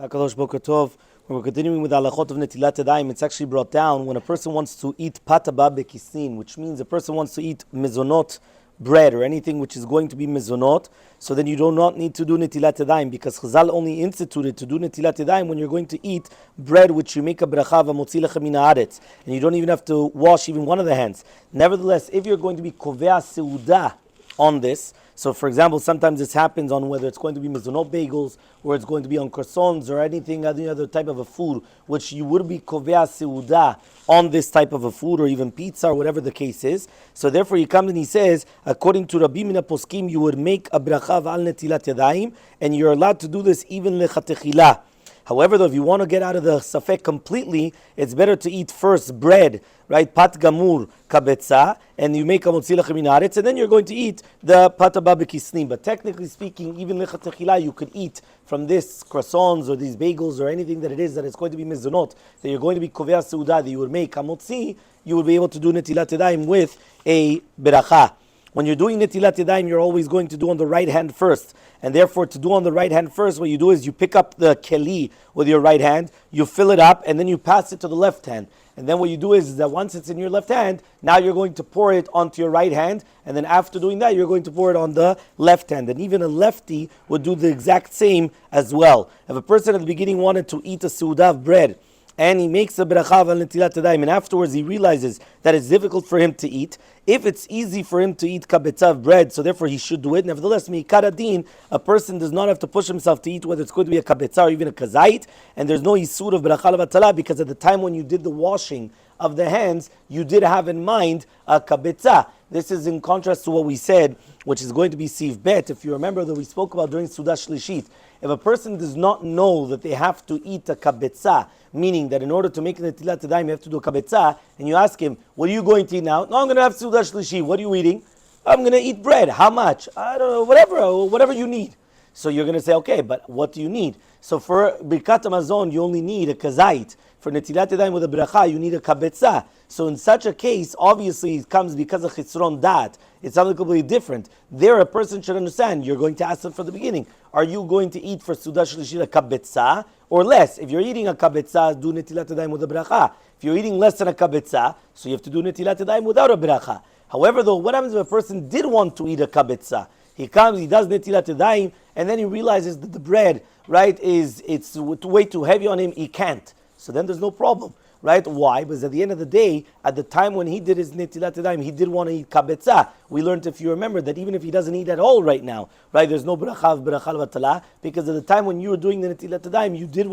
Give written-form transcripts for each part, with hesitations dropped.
HaKadosh Boker Tov. When we're continuing with the halachot of Netilat Yadayim, it's actually brought down when a person wants to eat pataba bekisin, which means a person wants to eat mezonot bread or anything which is going to be mezonot, so then you do not need to do Netilat Yadayim, because Chazal only instituted to do Netilat Yadayim when you're going to eat bread which you make a bracha v'motzi lechem min haaretz, and you don't even have to wash even one of the hands. Nevertheless, if you're going to be kovea seudah on this, so for example, sometimes this happens on whether it's going to be mezonot bagels, or it's going to be on croissants, or any other type of a food, which you would be kovea seudah on this type of a food, or even pizza, or whatever the case is. So therefore he comes and he says, according to Rabbi Mina Poskim, you would make a bracha v'al netilat yadayim, and you're allowed to do this even lechatechila. However, though, if you want to get out of the safek completely, it's better to eat first bread, right? Pat gamur kabetza, and you make a motzi lechem min haaretz, and then you're going to eat the pataba bekisnim. But technically speaking, even lechatechila, you could eat from this croissants or these bagels or anything that it is that is going to be mezonot, that you're going to be kovea seudah, that you would make a motzi, you would be able to do netilat yadayim with a beracha. When you're doing Netilat Yadayim, you're always going to do on the right hand first. And therefore, to do on the right hand first, what you do is you pick up the keli with your right hand, you fill it up, and then you pass it to the left hand. And then what you do is that once it's in your left hand, now you're going to pour it onto your right hand, and then after doing that, you're going to pour it on the left hand. And even a lefty would do the exact same as well. If a person at the beginning wanted to eat a seudah of bread, and he makes a bracha v'al netilat yadayim, and afterwards he realizes that it's difficult for him to eat. If it's easy for him to eat kabetza of bread, so therefore he should do it. Nevertheless, mi'ikar adin, a person does not have to push himself to eat whether it's going to be a kabetza or even a kazait, and there's no isur of bracha levatala, because at the time when you did the washing of the hands, you did have in mind a kabetza. This is in contrast to what we said, which is going to be siv bet. If you remember that we spoke about during Sudah Shlishit, if a person does not know that they have to eat a kabetza, meaning that in order to make netilat yadayim you have to do a kabetza, and you ask him, what are you going to eat now? No, I'm going to have Sudah Shlishi. What are you eating? I'm going to eat bread. How much? I don't know, whatever you need. So you're going to say, okay, but what do you need? So for Birkat HaMazon, you only need a kazait. For Netilat Yadayim with a bracha, you need a kabetza. So in such a case, obviously it comes because of chitzron dat. It's something completely different. There, a person should understand. You're going to ask them from the beginning. Are you going to eat for Sudah Shlishit a kabetza or less? If you're eating a kabetza, do Netilat Yadayim with a bracha. If you're eating less than a kabetza, so you have to do Netilat Yadayim without a bracha. However, though, what happens if a person did want to eat a kabetza? He comes, he does Netilat Yadayim, and then he realizes that the bread, right, it's way too heavy on him. He can't. So then there's no problem, right? Why? Because at the end of the day, at the time when he did his Netilat Yadayim, he did want to eat kabetza. We learned, if you remember, that even if he doesn't eat at all right now, right, there's no bracha v'tala, because at the time when you were doing the Netilat Yadayim, you did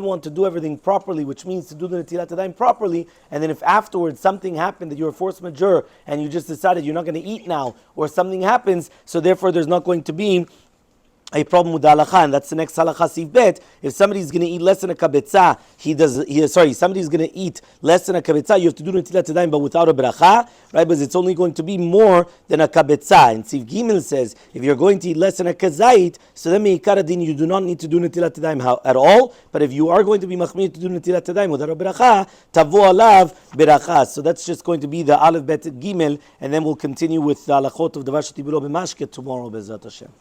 want to do everything properly, which means to do the Netilat Yadayim properly, and then if afterwards something happened that you're a force majeure, and you just decided you're not going to eat now, or something happens, so therefore there's not going to be a problem with the halakha, and that's the next halakha siv bet. If somebody's going to eat less than a kabetza, somebody's going to eat less than a kabetza, you have to do netilat yadayim, but without a bracha, right? Because it's only going to be more than a kabetza. And siv gimel says, if you're going to eat less than a kazait, so then meikar adin, you do not need to do netilat yadayim at all. But if you are going to be machmir to do netilat yadayim without a bracha, tavo alav beracha. So that's just going to be the aleph bet gimel, and then we'll continue with the halachot of davar shetiburo b'mashke tomorrow, Bezrat Hashem.